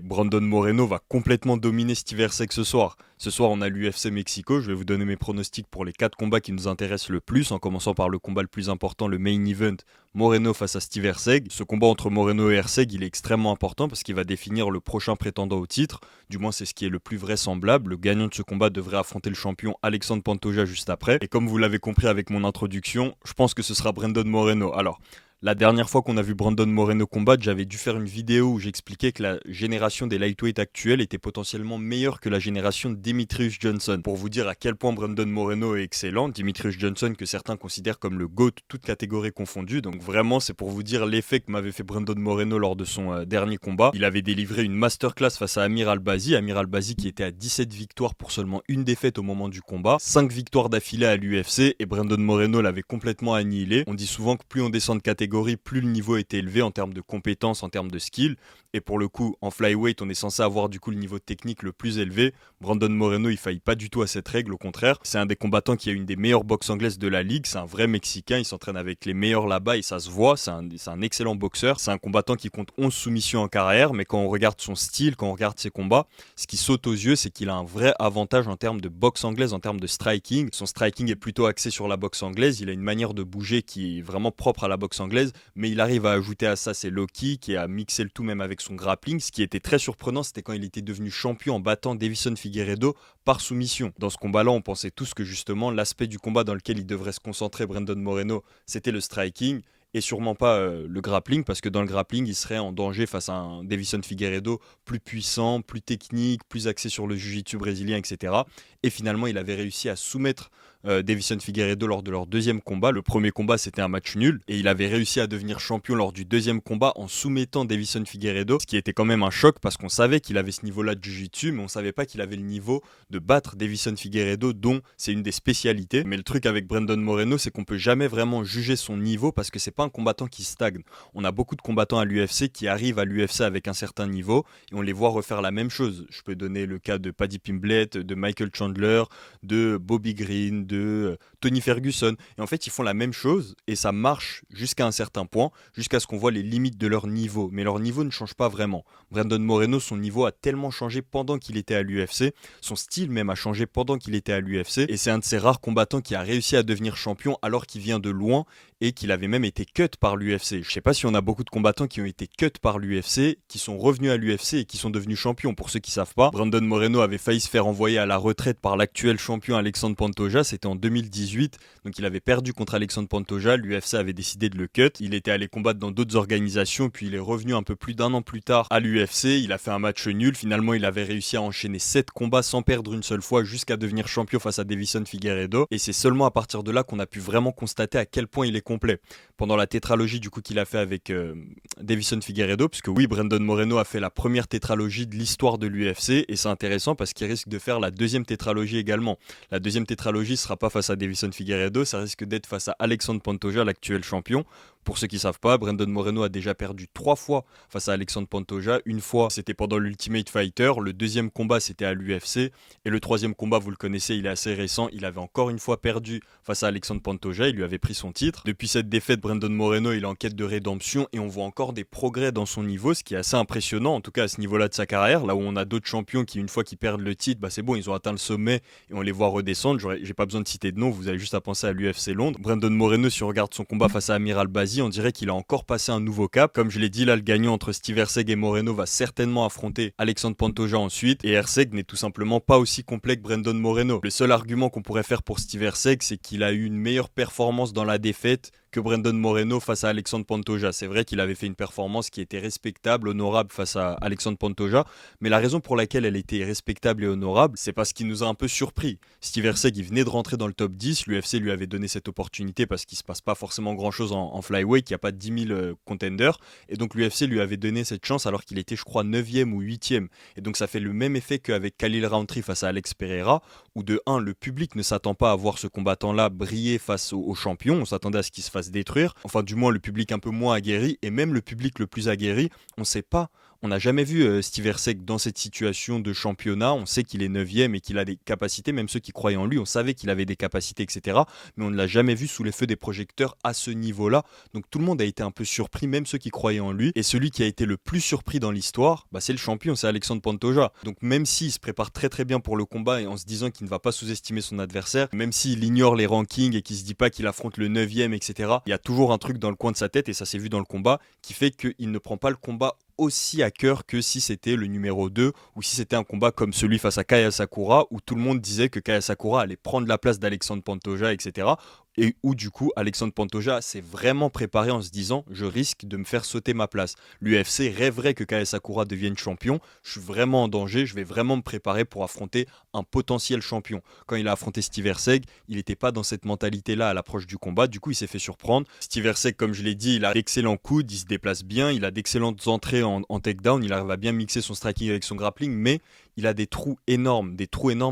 Brandon Moreno va complètement dominer Steve Erceg ce soir. Ce soir, on a l'UFC Mexico. Je vais vous donner mes pronostics pour les 4 combats qui nous intéressent le plus, en commençant par le combat le plus important, le main event, Moreno face à Steve Erceg. Ce combat entre Moreno et Erceg, il est extrêmement important parce qu'il va définir le prochain prétendant au titre. Du moins, c'est ce qui est le plus vraisemblable. Le gagnant de ce combat devrait affronter le champion Alexandre Pantoja juste après. Et comme vous l'avez compris avec mon introduction, je pense que ce sera Brandon Moreno. Alors, la dernière fois qu'on a vu Brandon Moreno combattre, j'avais dû faire une vidéo où j'expliquais que la génération des lightweight actuels était potentiellement meilleure que la génération de Demetrius Johnson. Pour vous dire à quel point Brandon Moreno est excellent, Demetrius Johnson que certains considèrent comme le GOAT, toute catégorie confondue. Donc vraiment, c'est pour vous dire l'effet que m'avait fait Brandon Moreno lors de son dernier combat. Il avait délivré une masterclass face à Amir Albazi. Amir Albazi qui était à 17 victoires pour seulement une défaite au moment du combat. 5 victoires d'affilée à l'UFC et Brandon Moreno l'avait complètement annihilé. On dit souvent que plus on descend de catégorie, plus le niveau était élevé en termes de compétences, en termes de skill. Et pour le coup, en flyweight, on est censé avoir du coup le niveau technique le plus élevé. Brandon Moreno, il faillit pas du tout à cette règle, au contraire. C'est un des combattants qui a une des meilleures boxes anglaises de la ligue. C'est un vrai Mexicain, il s'entraîne avec les meilleurs là-bas et ça se voit. C'est un excellent boxeur. C'est un combattant qui compte 11 soumissions en carrière, mais quand on regarde son style, quand on regarde ses combats, ce qui saute aux yeux, c'est qu'il a un vrai avantage en termes de boxe anglaise, en termes de striking. Son striking est plutôt axé sur la boxe anglaise. Il a une manière de bouger qui est vraiment propre à la boxe anglaise, mais il arrive à ajouter à ça ses low kicks et à mixer le tout même avec son grappling. Ce qui était très surprenant, c'était quand il était devenu champion en battant Davison Figueiredo par soumission. Dans ce combat-là, on pensait tous que justement l'aspect du combat dans lequel il devrait se concentrer, Brandon Moreno, c'était le striking et sûrement pas le grappling, parce que dans le grappling, il serait en danger face à un Davison Figueiredo plus puissant, plus technique, plus axé sur le jiu-jitsu brésilien, etc. Et finalement, il avait réussi à soumettre Davison Figueiredo lors de leur deuxième combat. Le premier combat, c'était un match nul, et il avait réussi à devenir champion lors du deuxième combat en soumettant Davison Figueiredo, ce qui était quand même un choc, parce qu'on savait qu'il avait ce niveau-là de jiu-jitsu, mais on savait pas qu'il avait le niveau de battre Davison Figueiredo, dont c'est une des spécialités. Mais le truc avec Brandon Moreno, c'est qu'on peut jamais vraiment juger son niveau, parce que c'est pas un combattant qui stagne. On a beaucoup de combattants à l'UFC qui arrivent à l'UFC avec un certain niveau, et on les voit refaire la même chose. Je peux donner le cas de Paddy Pimblett, de Michael Chandler, de Bobby Green, de Tony Ferguson. Et en fait, ils font la même chose et ça marche jusqu'à un certain point, jusqu'à ce qu'on voit les limites de leur niveau. Mais leur niveau ne change pas vraiment. Brandon Moreno, son niveau a tellement changé pendant qu'il était à l'UFC, son style même a changé pendant qu'il était à l'UFC, et c'est un de ces rares combattants qui a réussi à devenir champion alors qu'il vient de loin et qu'il avait même été cut par l'UFC. Je sais pas si on a beaucoup de combattants qui ont été cut par l'UFC, qui sont revenus à l'UFC et qui sont devenus champions. Pour ceux qui savent pas, Brandon Moreno avait failli se faire envoyer à la retraite par l'actuel champion Alexandre Pantoja, c'était en 2018, donc il avait perdu contre Alexandre Pantoja, l'UFC avait décidé de le cut, il était allé combattre dans d'autres organisations, puis il est revenu un peu plus d'un an plus tard à l'UFC, il a fait un match nul, finalement il avait réussi à enchaîner 7 combats sans perdre une seule fois jusqu'à devenir champion face à Davison Figueiredo, et c'est seulement à partir de là qu'on a pu vraiment constater à quel point il est complet. Pendant la tétralogie du coup qu'il a fait avec Davison Figueiredo, puisque oui, Brandon Moreno a fait la première tétralogie de l'histoire de l'UFC, et c'est intéressant parce qu'il risque de faire la deuxième tétralogie également. La deuxième tétralogie ne sera pas face à Davison Figueiredo, ça risque d'être face à Alexandre Pantoja, l'actuel champion. Pour ceux qui ne savent pas, Brandon Moreno a déjà perdu 3 fois face à Alexandre Pantoja. Une fois, c'était pendant l'Ultimate Fighter. Le deuxième combat, c'était à l'UFC. Et le troisième combat, vous le connaissez, il est assez récent. Il avait encore une fois perdu face à Alexandre Pantoja. Il lui avait pris son titre. Depuis cette défaite, Brandon Moreno, il est en quête de rédemption et on voit encore des progrès dans son niveau, ce qui est assez impressionnant, en tout cas à ce niveau-là de sa carrière. Là où on a d'autres champions qui, une fois qu'ils perdent le titre, c'est bon, ils ont atteint le sommet et on les voit redescendre. J'ai pas besoin de citer de nom, vous avez juste à penser à l'UFC Londres. Brandon Moreno, si on regarde son combat face à Amir Albazi, on dirait qu'il a encore passé un nouveau cap. Comme je l'ai dit, là, le gagnant entre Steve Erceg et Moreno va certainement affronter Alexandre Pantoja ensuite. Et Erceg n'est tout simplement pas aussi complet que Brandon Moreno. Le seul argument qu'on pourrait faire pour Steve Erceg, c'est qu'il a eu une meilleure performance dans la défaite que Brandon Moreno face à Alexandre Pantoja. C'est vrai qu'il avait fait une performance qui était respectable, honorable face à Alexandre Pantoja, mais la raison pour laquelle elle était respectable et honorable, c'est parce qu'il nous a un peu surpris. Steve Erceg, il venait de rentrer dans le top 10, l'UFC lui avait donné cette opportunité parce qu'il se passe pas forcément grand chose en flyweight, il n'y a pas de 10 000 contenders, et donc l'UFC lui avait donné cette chance alors qu'il était, je crois, 9e ou 8e. Et donc ça fait le même effet qu'avec Khalil Rountree face à Alex Pereira, où de 1, le public ne s'attend pas à voir ce combattant-là briller face au champion, on s'attendait à ce qu'il se fasse détruire, enfin du moins le public un peu moins aguerri, et même le public le plus aguerri, on sait pas On n'a jamais vu Steve Erceg dans cette situation de championnat. On sait qu'il est 9e et qu'il a des capacités, même ceux qui croyaient en lui, on savait qu'il avait des capacités, etc. Mais on ne l'a jamais vu sous les feux des projecteurs à ce niveau-là. Donc tout le monde a été un peu surpris, même ceux qui croyaient en lui. Et celui qui a été le plus surpris dans l'histoire, c'est le champion, c'est Alexandre Pantoja. Donc même s'il se prépare très très bien pour le combat et en se disant qu'il ne va pas sous-estimer son adversaire, même s'il ignore les rankings et qu'il se dit pas qu'il affronte le 9e, etc., il y a toujours un truc dans le coin de sa tête, et ça s'est vu dans le combat, qui fait qu'il ne prend pas le combat aussi à cœur que si c'était le numéro 2 ou si c'était un combat comme celui face à Kaya Sakura où tout le monde disait que Kaya Sakura allait prendre la place d'Alexandre Pantoja, etc. Et où du coup Alexandre Pantoja s'est vraiment préparé en se disant je risque de me faire sauter ma place. L'UFC rêverait que Kaya Sakura devienne champion, je suis vraiment en danger, je vais vraiment me préparer pour affronter un potentiel champion. Quand il a affronté Steve Erceg, il n'était pas dans cette mentalité-là à l'approche du combat, du coup il s'est fait surprendre. Steve Erceg, comme je l'ai dit, il a d'excellents coudes, il se déplace bien, il a d'excellentes entrées en takedown, il arrive à bien mixer son striking avec son grappling, mais il a des trous énormes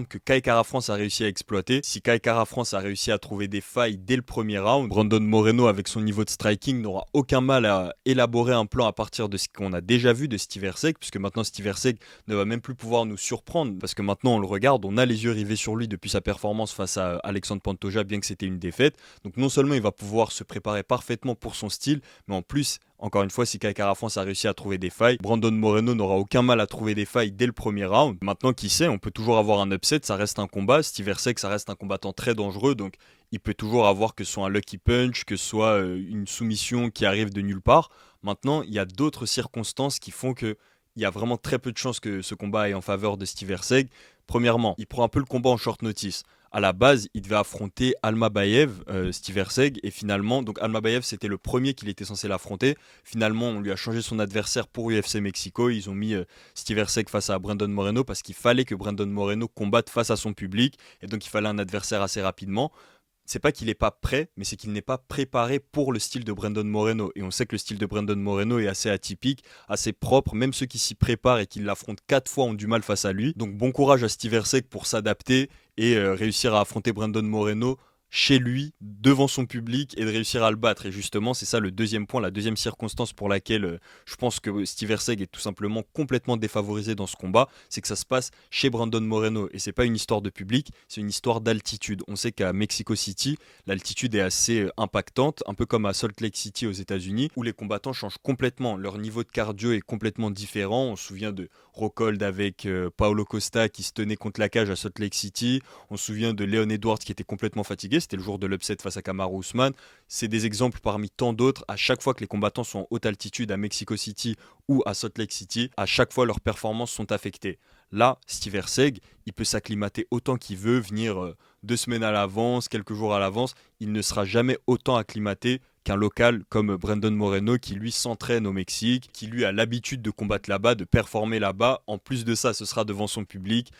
que Kai Kara-France a réussi à exploiter. Si Kai Kara-France a réussi à trouver des failles dès le premier round, Brandon Moreno, avec son niveau de striking, n'aura aucun mal à élaborer un plan à partir de ce qu'on a déjà vu de Steve Erceg, puisque maintenant Steve Erceg ne va même plus pouvoir nous surprendre, parce que maintenant on le regarde, on a les yeux rivés sur lui depuis sa performance face à Alexandre Pantoja, bien que c'était une défaite. Donc non seulement il va pouvoir se préparer parfaitement pour son style, mais en plus, encore une fois, si Kai Kara-France a réussi à trouver des failles, Brandon Moreno n'aura aucun mal à trouver des failles dès le premier round. Maintenant, qui sait, on peut toujours avoir un upset, ça reste un combat. Steve Erceg, ça reste un combattant très dangereux, donc il peut toujours avoir que ce soit un lucky punch, que ce soit une soumission qui arrive de nulle part. Maintenant, il y a d'autres circonstances qui font que il y a vraiment très peu de chances que ce combat aille en faveur de Steve Erceg. Premièrement, il prend un peu le combat en short notice. À la base, il devait affronter Almabayev, Steve Erceg, et finalement, donc Almabayev c'était le premier qu'il était censé l'affronter. Finalement, on lui a changé son adversaire pour UFC Mexico. Ils ont mis Steve Erceg face à Brandon Moreno parce qu'il fallait que Brandon Moreno combatte face à son public, et donc il fallait un adversaire assez rapidement. C'est pas qu'il n'est pas prêt, mais c'est qu'il n'est pas préparé pour le style de Brandon Moreno. Et on sait que le style de Brandon Moreno est assez atypique, assez propre. Même ceux qui s'y préparent et qui l'affrontent 4 fois ont du mal face à lui. Donc bon courage à Steve Erceg pour s'adapter et réussir à affronter Brandon Moreno chez lui, devant son public, et de réussir à le battre. Et justement, c'est ça le deuxième point, la deuxième circonstance pour laquelle je pense que Steve Erceg est tout simplement complètement défavorisé dans ce combat, c'est que ça se passe chez Brandon Moreno. Et c'est pas une histoire de public, c'est une histoire d'altitude. On sait qu'à Mexico City, l'altitude est assez impactante, un peu comme à Salt Lake City aux États-Unis, où les combattants changent complètement. Leur niveau de cardio est complètement différent. On se souvient de Rockhold avec Paulo Costa qui se tenait contre la cage à Salt Lake City. On se souvient de Leon Edwards qui était complètement fatigué. C'était le jour de l'upset face à Kamaru Usman. C'est des exemples parmi tant d'autres. À chaque fois que les combattants sont en haute altitude à Mexico City ou à Salt Lake City, à chaque fois leurs performances sont affectées. Là, Steve Erceg, il peut s'acclimater autant qu'il veut, venir 2 semaines à l'avance, quelques jours à l'avance. Il ne sera jamais autant acclimaté qu'un local comme Brandon Moreno qui lui s'entraîne au Mexique, qui lui a l'habitude de combattre là-bas, de performer là-bas. En plus de ça, ce sera devant son public.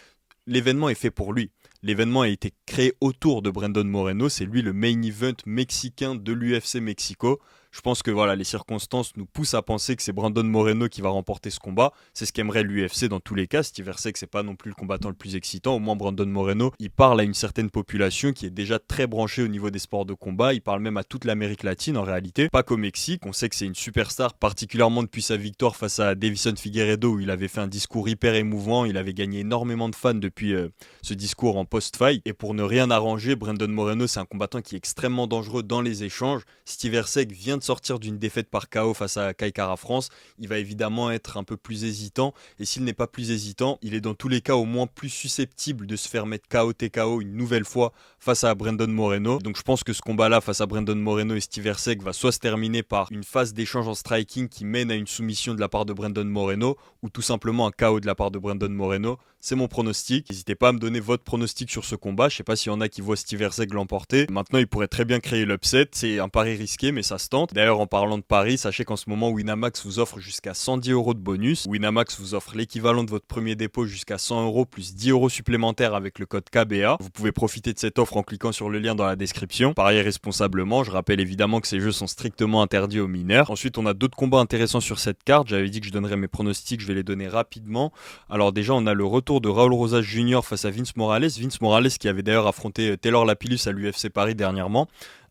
L'événement est fait pour lui. L'événement a été créé autour de Brandon Moreno. C'est lui le main event mexicain de l'UFC Mexico. Je pense que voilà, les circonstances nous poussent à penser que c'est Brandon Moreno qui va remporter ce combat. C'est ce qu'aimerait l'UFC dans tous les cas. Steve Erceg, c'est pas non plus le combattant le plus excitant. Au moins, Brandon Moreno, il parle à une certaine population qui est déjà très branchée au niveau des sports de combat. Il parle même à toute l'Amérique latine en réalité. Pas qu'au Mexique. On sait que c'est une superstar, particulièrement depuis sa victoire face à Davison Figueiredo où il avait fait un discours hyper émouvant. Il avait gagné énormément de fans depuis ce discours en post-fight. Et pour ne rien arranger, Brandon Moreno, c'est un combattant qui est extrêmement dangereux dans les échanges. Steve Erceg vient de sortir d'une défaite par KO face à Kai Kara-France, il va évidemment être un peu plus hésitant, et s'il n'est pas plus hésitant, il est dans tous les cas au moins plus susceptible de se faire mettre KO TKO une nouvelle fois face à Brandon Moreno. Donc je pense que ce combat-là face à Brandon Moreno et Steve Erceg va soit se terminer par une phase d'échange en striking qui mène à une soumission de la part de Brandon Moreno, ou tout simplement un KO de la part de Brandon Moreno. C'est mon pronostic. N'hésitez pas à me donner votre pronostic sur ce combat. Je sais pas s'il y en a qui voient Steve Erceg l'emporter. Maintenant, il pourrait très bien créer l'upset. C'est un pari risqué, mais ça se tente. D'ailleurs, en parlant de paris, sachez qu'en ce moment, Winamax vous offre jusqu'à 110 € de bonus. Winamax vous offre l'équivalent de votre premier dépôt jusqu'à 100 € plus 10 € supplémentaires avec le code KBA. Vous pouvez profiter de cette offre en cliquant sur le lien dans la description. Pariez responsablement. Je rappelle évidemment que ces jeux sont strictement interdits aux mineurs. Ensuite, on a d'autres combats intéressants sur cette carte. J'avais dit que je donnerais mes pronostics. Je vais les donner rapidement. Alors déjà, on a le retour de Raul Rosas Jr. face à Vince Morales. Vince Morales qui avait d'ailleurs affronté Taylor Lapillus à l'UFC Paris dernièrement.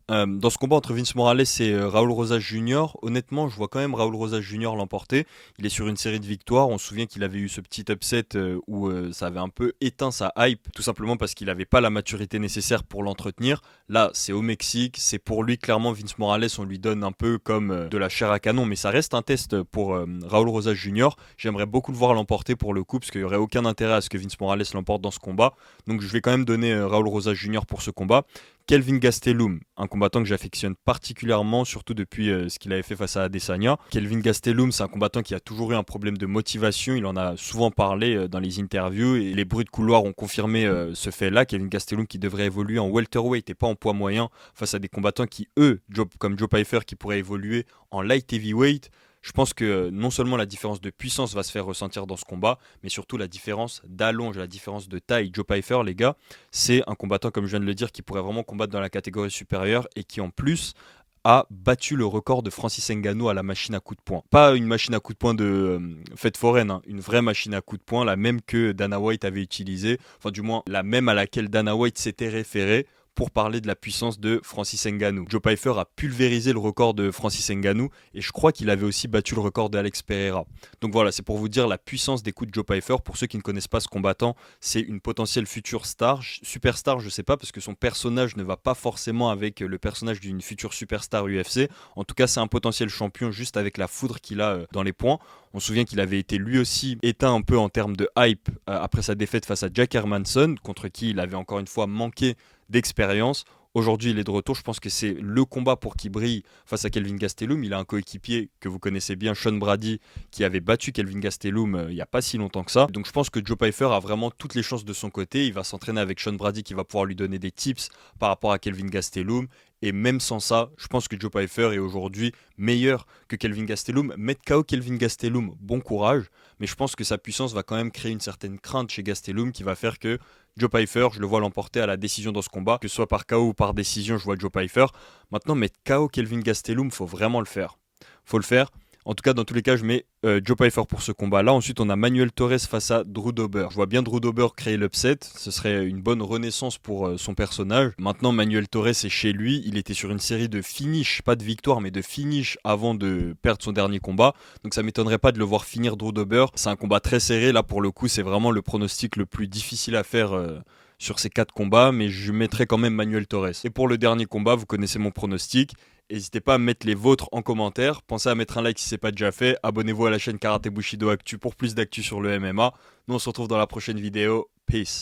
Dans ce combat entre Vince Morales et Raúl Rosas Jr., honnêtement, je vois quand même Raúl Rosas Jr. l'emporter. Il est sur une série de victoires. On se souvient qu'il avait eu ce petit upset où ça avait un peu éteint sa hype, tout simplement parce qu'il n'avait pas la maturité nécessaire pour l'entretenir. Là, c'est au Mexique. C'est pour lui, clairement, Vince Morales, on lui donne un peu comme de la chair à canon. Mais ça reste un test pour Raúl Rosas Jr. J'aimerais beaucoup le voir l'emporter pour le coup, parce qu'il n'y aurait aucun intérêt à ce que Vince Morales l'emporte dans ce combat. Donc je vais quand même donner Raúl Rosas Jr. pour ce combat. Kelvin Gastelum, un combattant que j'affectionne particulièrement, surtout depuis ce qu'il avait fait face à Adesanya. Kelvin Gastelum, c'est un combattant qui a toujours eu un problème de motivation. Il en a souvent parlé dans les interviews et les bruits de couloir ont confirmé ce fait-là. Kelvin Gastelum qui devrait évoluer en welterweight et pas en poids moyen face à des combattants qui, eux, comme Joe Pyfer, qui pourraient évoluer en light heavyweight. Je pense que non seulement la différence de puissance va se faire ressentir dans ce combat, mais surtout la différence d'allonge, la différence de taille. Joe Pyfer, les gars, c'est un combattant, comme je viens de le dire, qui pourrait vraiment combattre dans la catégorie supérieure et qui en plus a battu le record de Francis Ngannou à la machine à coups de poing. Pas une machine à coups de poing de fête foraine, hein, une vraie machine à coups de poing, la même que Dana White avait utilisée, enfin du moins la même à laquelle Dana White s'était référé pour parler de la puissance de Francis Ngannou. Joe Pyfer a pulvérisé le record de Francis Ngannou et je crois qu'il avait aussi battu le record d'Alex Pereira. Donc voilà, c'est pour vous dire la puissance des coups de Joe Pyfer. Pour ceux qui ne connaissent pas ce combattant, c'est une potentielle future star, superstar, je sais pas, parce que son personnage ne va pas forcément avec le personnage d'une future superstar UFC. En tout cas, c'est un potentiel champion juste avec la foudre qu'il a dans les poings. On se souvient qu'il avait été lui aussi éteint un peu en termes de hype après sa défaite face à Jack Hermanson, contre qui il avait encore une fois manqué d'expérience. Aujourd'hui, il est de retour. Je pense que c'est le combat pour qu'il brille face à Kelvin Gastelum. Il a un coéquipier que vous connaissez bien, Sean Brady, qui avait battu Kelvin Gastelum il n'y a pas si longtemps que ça. Donc je pense que Joe Pyfer a vraiment toutes les chances de son côté. Il va s'entraîner avec Sean Brady qui va pouvoir lui donner des tips par rapport à Kelvin Gastelum. Et même sans ça, je pense que Joe Pyfer est aujourd'hui meilleur que Kelvin Gastelum. Mettre KO Kelvin Gastelum, bon courage. Mais je pense que sa puissance va quand même créer une certaine crainte chez Gastelum qui va faire que Joe Pyfer, je le vois l'emporter à la décision dans ce combat. Que ce soit par KO ou par décision, je vois Joe Pyfer. Maintenant, mettre KO Kelvin Gastelum, faut vraiment le faire. Faut le faire. En tout cas, dans tous les cas, je mets Joe Pyfer pour ce combat-là. Ensuite, on a Manuel Torres face à Drew Dober. Je vois bien Drew Dober créer l'upset. Ce serait une bonne renaissance pour son personnage. Maintenant, Manuel Torres est chez lui. Il était sur une série de finish, pas de victoire, mais de finish avant de perdre son dernier combat. Donc ça m'étonnerait pas de le voir finir Drew Dober. C'est un combat très serré. Là, pour le coup, c'est vraiment le pronostic le plus difficile à faire sur ces 4 combats, mais je mettrai quand même Manuel Torres. Et pour le dernier combat, vous connaissez mon pronostic. N'hésitez pas à mettre les vôtres en commentaire. Pensez à mettre un like si ce n'est pas déjà fait. Abonnez-vous à la chaîne Karate Bushido Actu pour plus d'actu sur le MMA. Nous on se retrouve dans la prochaine vidéo. Peace.